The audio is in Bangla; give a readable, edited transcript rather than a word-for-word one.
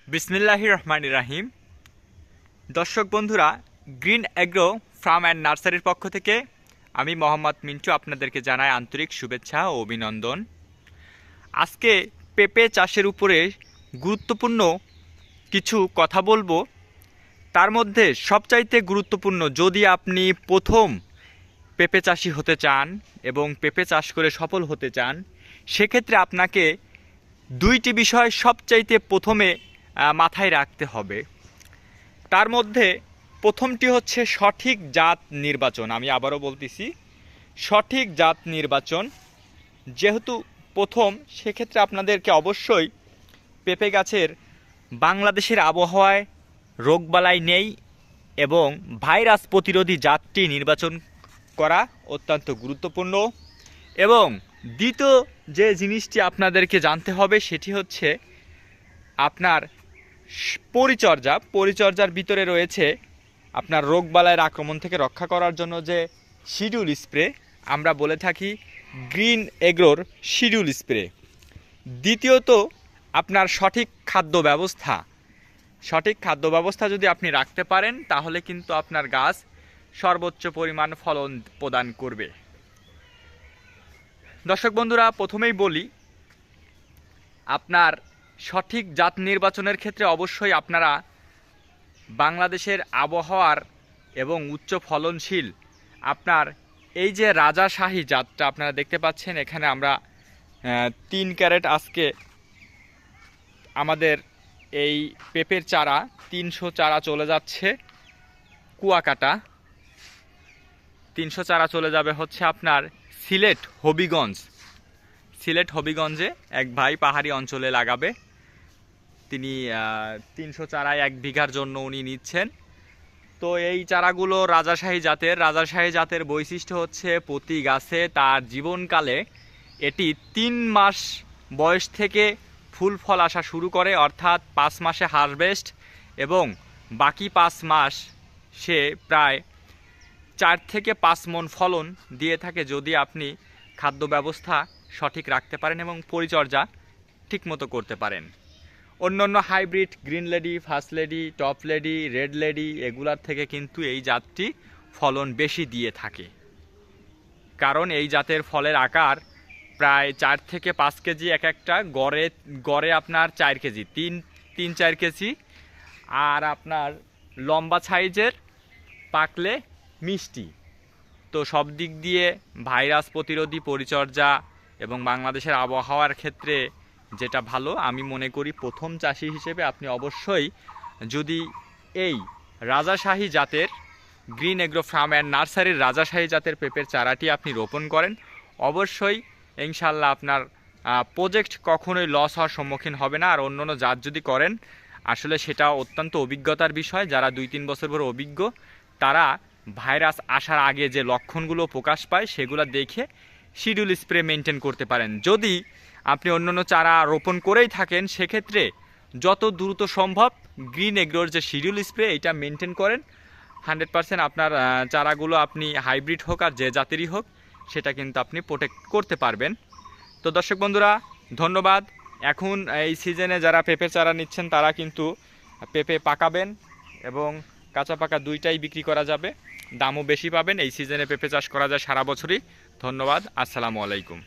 বিসমিল্লাহির রহমানির রাহিম। দর্শক বন্ধুরা, গ্রিন এগ্রো ফার্ম অ্যান্ড নার্সারির পক্ষ থেকে আমি মোহাম্মদ মিন্টু আপনাদেরকে জানাই আন্তরিক শুভেচ্ছা ও অভিনন্দন। আজকে পেঁপে চাষের উপরে গুরুত্বপূর্ণ কিছু কথা বলবো। তার মধ্যে সবচাইতে গুরুত্বপূর্ণ, যদি আপনি প্রথম পেঁপে চাষি হতে চান এবং পেঁপে চাষ করে সফল হতে চান, সেক্ষেত্রে আপনাকে দুইটি বিষয় সবচাইতে প্রথমে মাথায় রাখতে হবে। তার মধ্যে প্রথমটি হচ্ছে সঠিক জাত নির্বাচন। আমি আবারও বলতেছি, সঠিক জাত নির্বাচন যেহেতু প্রথম, সেক্ষেত্রে আপনাদেরকে অবশ্যই পেঁপে গাছের বাংলাদেশের আবহাওয়ায় রোগবালাই নেই এবং ভাইরাস প্রতিরোধী জাতটি নির্বাচন করা অত্যন্ত গুরুত্বপূর্ণ। এবং দ্বিতীয় যে জিনিসটি আপনাদেরকে জানতে হবে সেটি হচ্ছে আপনার পরিচর্যার ভিতরে রয়েছে আপনার রোগবালাইয়ের আক্রমণ থেকে রক্ষা করার জন্য যে শিডিউল স্প্রে, আমরা বলে থাকি গ্রিন এগ্রোর শিডিউল স্প্রে। দ্বিতীয়ত আপনার সঠিক খাদ্য ব্যবস্থা যদি আপনি রাখতে পারেন, তাহলে কিন্তু আপনার গাছ সর্বোচ্চ পরিমাণ ফলন প্রদান করবে। দর্শক বন্ধুরা, প্রথমেই বলি, আপনার সঠিক জাত নির্বাচনের ক্ষেত্রে অবশ্যই আপনারা বাংলাদেশের আবহাওয়ার এবং উচ্চ ফলনশীল আপনার এই যে রাজাশাহী জাতটা আপনারা দেখতে পাচ্ছেন, এখানে আমরা 3 ক্যারেট আজকে আমাদের এই পেঁপের চারা 300 চারা চলে যাচ্ছে কুয়াকাটা। 300 চারা চলে যাবে হচ্ছে আপনার সিলেট হবিগঞ্জে এক ভাই পাহাড়ি অঞ্চলে লাগাবে। তিনি 300 চারায় 1 বিঘার জন্য উনি নিচ্ছেন। তো এই চারাগুলো রাজাশাহী জাতের বৈশিষ্ট্য হচ্ছে প্রতি গাছে তার জীবনকালে এটি 3 মাস বয়স থেকে ফুল ফল আসা শুরু করে, অর্থাৎ 5 মাসে হারভেস্ট এবং বাকি 5 মাস সে প্রায় 4 থেকে 5 মণ ফলন দিয়ে থাকে, যদি আপনি খাদ্য ব্যবস্থা সঠিক রাখতে পারেন এবং পরিচর্যা ঠিকমতো করতে পারেন। অন্যান্য hybrid green lady, first lady, top lady, red lady এগুলার থেকে কিন্তু এই জাতটি ফলন বেশি দিয়ে থাকে, কারণ এই জাতের ফলের আকার প্রায় 4 থেকে 5 কেজি এক একটা, গড়ে আপনার 4 কেজি, 3-4 কেজি, আর আপনার লম্বা সাইজের, পাকলে মিষ্টি। তো সব দিক দিয়ে ভাইরাস প্রতিরোধী পরিচর্যা এবং বাংলাদেশের আবহাওয়ার ক্ষেত্রে যেটা ভালো, আমি মনে করি প্রথম চাষি হিসেবে আপনি অবশ্যই যদি এই রাজাশাহী জাতের গ্রিন এগ্রো ফার্ম অ্যান্ড নার্সারির রাজাশাহী জাতের পেঁপের চারাটি আপনি রোপণ করেন, অবশ্যই ইনশাল্লাহ আপনার প্রজেক্ট কখনোই লস হওয়ার সম্মুখীন হবে না। আর অন্যান্য জাত যদি করেন, আসলে সেটা অত্যন্ত অভিজ্ঞতার বিষয়। যারা 2-3 বছর ধরে অভিজ্ঞ, তারা ভাইরাস আসার আগে যে লক্ষণগুলো প্রকাশ পায় সেগুলো দেখে শিডিউল স্প্রে মেনটেন করতে পারেন। যদি আপনি অন্যান্য চারা রোপণ করেই থাকেন, সেক্ষেত্রে যত দ্রুত সম্ভব গ্রিন এগ্রোর যে শিডিউল স্প্রে এইটা মেনটেন করেন, 100% আপনার চারাগুলো আপনি হাইব্রিড হোক আর যে জাতেরই হোক, সেটা কিন্তু আপনি প্রোটেক্ট করতে পারবেন। তো দর্শক বন্ধুরা, ধন্যবাদ। এখন এই সিজনে যারা পেঁপে চারা নিচ্ছেন, তারা কিন্তু পেঁপে পাকাবেন এবং কাঁচা পাকা দুইটাই বিক্রি করা যাবে, দামও বেশি পাবেন। এই সিজনে পেঁপে চাষ করা যায় সারা বছরই। ধন্যবাদ, আসসালামু আলাইকুম।